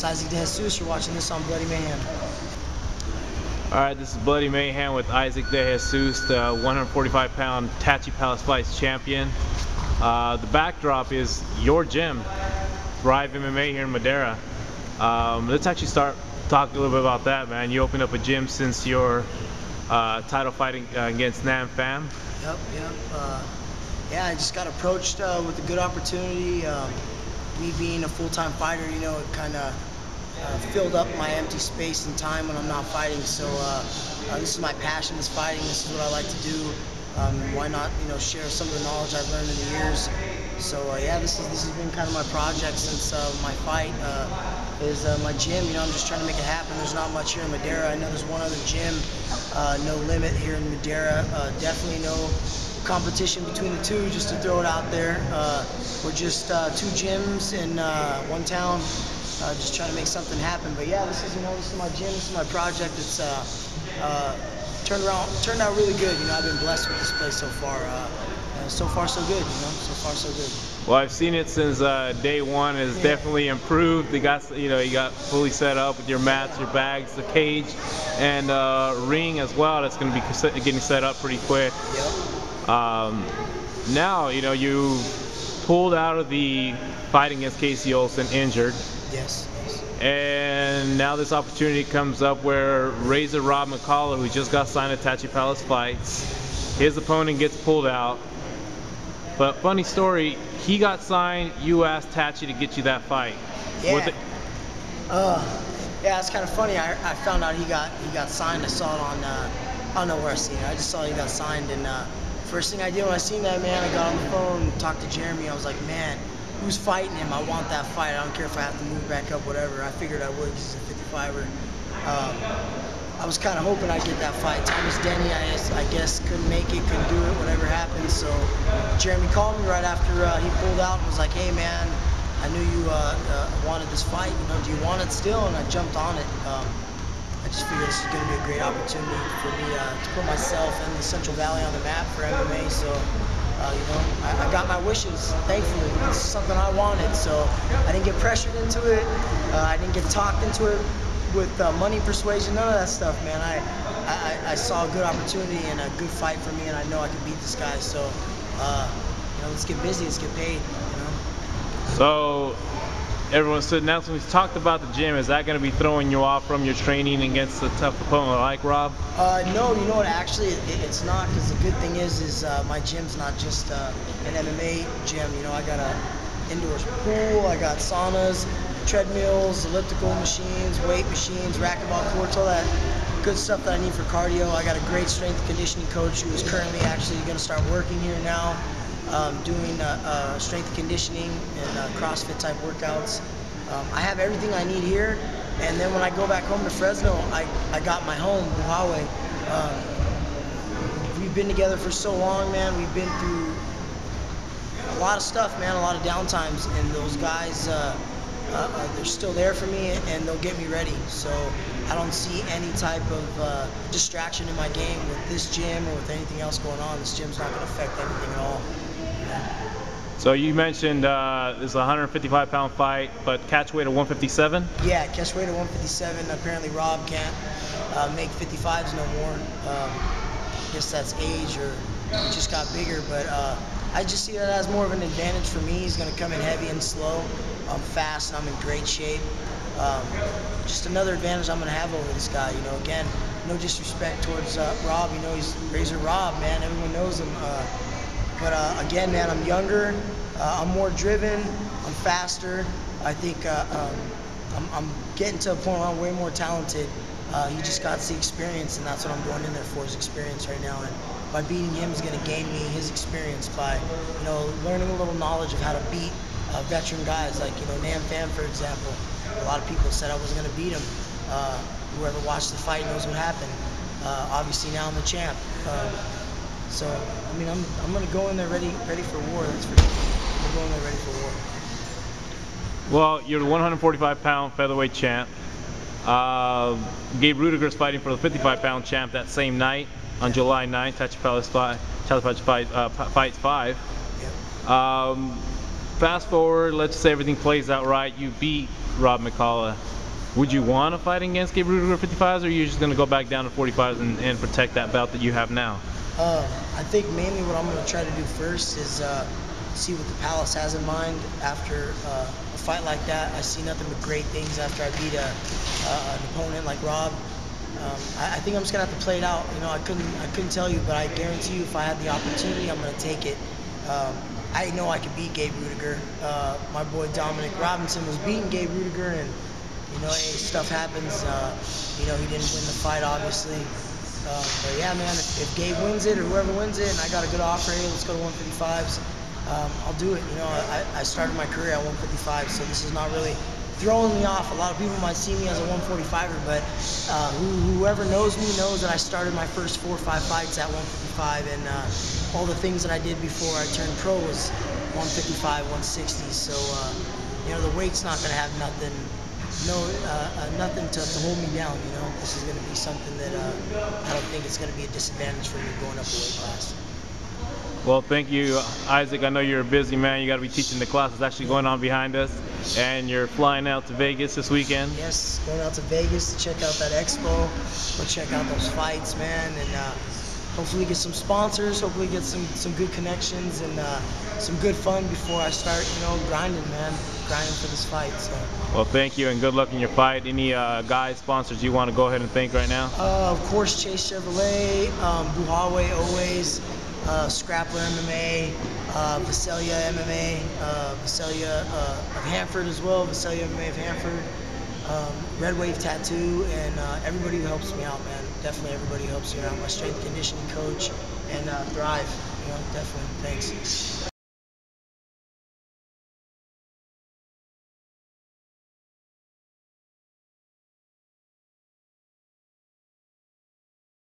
It's Isaac De Jesus. You're watching this on Bloody Mayhem. Alright, this is Bloody Mayhem with Isaac De Jesus, the 145-pound Tachi Palace Fights champion. The backdrop is your gym, Thrive MMA here in Madera. Let's actually start talking a little bit about that, man. You opened up a gym since your title fighting against Nam Pham. Yep. Yeah, I just got approached with a good opportunity. Me being a full-time fighter, you know, it kind of filled up my empty space and time when I'm not fighting. So this is my passion, is fighting. This is what I like to do. Why not, you know, share some of the knowledge I've learned in the years. So yeah, this has been kind of my project since my fight. Is my gym. You know, I'm just trying to make it happen. There's not much here in Madera. I know there's one other gym, No Limit here in Madera. Definitely no competition between the two, just to throw it out there. We're just two gyms in one town, just trying to make something happen. But yeah, this is my gym, this is my project. It's turned out really good. You know, I've been blessed with this place so far. So far so good, you know, so far so good. Well, I've seen it since day one. It's definitely improved. You got fully set up with your mats, your bags, the cage, and ring as well. That's going to be getting set up pretty quick. Yep. Now, you know, you pulled out of the fight against Casey Olsen injured. Yes. And now this opportunity comes up where Razor Rob McCullough, who just got signed at Tachi Palace Fights, his opponent gets pulled out. But funny story, he got signed, you asked Tachi to get you that fight. Yeah. Yeah, it's kind of funny. I found out he got signed. I saw it on, I don't know where I seen it. I just saw he got signed, and first thing I did when I seen that, man, I got on the phone, talked to Jeremy. I was like, man, who's fighting him? I want that fight. I don't care if I have to move back up, whatever. I figured I would because he's a 55er. I was kind of hoping I'd get that fight. Thomas Denny, I guess, couldn't make it, couldn't do it, whatever happened. So Jeremy called me right after he pulled out and was like, hey, man, I knew you wanted this fight. You know, do you want it still? And I jumped on it. I just figured this is going to be a great opportunity for me to put myself and the Central Valley on the map for MMA. So, you know, I got my wishes, thankfully. This is something I wanted, so I didn't get pressured into it. I didn't get talked into it with money persuasion, none of that stuff, man. I saw a good opportunity and a good fight for me, and I know I can beat this guy. So, you know, let's get busy, let's get paid, you know. So, everyone's sitting down. So we talked about the gym. Is that going to be throwing you off from your training against a tough opponent like Rob? No, you know what? Actually, it's not, because the good thing is my gym's not just an MMA gym. You know, I got a indoor pool, I got saunas, treadmills, elliptical machines, weight machines, racquetball courts, all that good stuff that I need for cardio. I got a great strength and conditioning coach who is currently actually going to start working here now, doing strength and conditioning and CrossFit type workouts. I have everything I need here, and then when I go back home to Fresno, I got my home, Buhawe. We've been together for so long, man. We've been through a lot of stuff, man, a lot of downtimes, and those guys, they're still there for me, and they'll get me ready. So I don't see any type of distraction in my game with this gym or with anything else going on. This gym's not going to affect anything at all. So you mentioned this is a 155-pound fight, but catch weight at 157? Yeah, catch weight at 157. Apparently Rob can't make 55s no more. I guess that's age, or he just got bigger, but I just see that as more of an advantage for me. He's going to come in heavy and slow. I'm fast and I'm in great shape. Just another advantage I'm going to have over this guy. You know, again, no disrespect towards Rob. You know, he's Razor Rob, man. Everyone knows him. But again, man, I'm younger. I'm more driven. I'm faster. I think I'm getting to a point where I'm way more talented. He just got the experience, and that's what I'm going in there for, is experience right now. And by beating him, he's going to gain me his experience by, you know, learning a little knowledge of how to beat veteran guys like, you know, Nam Pham, for example. A lot of people said I wasn't going to beat him. Whoever watched the fight knows what happened. Obviously now I'm the champ. So I mean, I'm going to go in there ready for war. That's for sure. I'm going there ready for war. Well, you're the 145-pound featherweight champ. Gabe Rudiger's fighting for the 55-pound champ that same night on July 9th, Tachi Palace Fights 5. Yep. Fast forward, let's say everything plays out right. You beat Rob McCullough. Would you want to fight against Gabe Rudiger 55s, or are you just going to go back down to 45s and protect that belt that you have now? I think mainly what I'm going to try to do first is see what the Palace has in mind after a fight like that. I see nothing but great things after I beat an opponent like Rob. I think I'm just gonna have to play it out. You know, I couldn't tell you, but I guarantee you, if I had the opportunity, I'm gonna take it. I know I could beat Gabe Rudiger. My boy Dominic Robinson was beating Gabe Rudiger, and you know, hey, stuff happens. You know, he didn't win the fight, obviously. But yeah, man, if Gabe wins it or whoever wins it, and I got a good offer, hey, let's go to 155s. I'll do it. You know, I started my career at 155, so this is not really throwing me off. A lot of people might see me as a 145er, but whoever knows me knows that I started my first 4 or 5 fights at 155, and all the things that I did before I turned pro was 155, 160. So you know, the weight's not gonna have nothing to hold me down. You know, this is gonna be something that I don't think it's gonna be a disadvantage for me going up a weight class. Well, thank you, Isaac. I know you're a busy man. You got to be teaching the class that's actually going on behind us, and you're flying out to Vegas this weekend. Yes, going out to Vegas to check out that expo, go check out those fights, man, and hopefully get some sponsors, hopefully get some good connections, and some good fun before I start, you know, grinding for this fight. So. Well, thank you, and good luck in your fight. Any guys, sponsors you want to go ahead and thank right now? Of course, Chase Chevrolet, Buhawe always. Scrappler MMA, Visalia MMA, Visalia of Hanford as well, Visalia MMA of Hanford, Red Wave Tattoo, and everybody who helps me out, man. Definitely everybody who helps me out. My strength conditioning coach, and Thrive, you know, definitely. Thanks.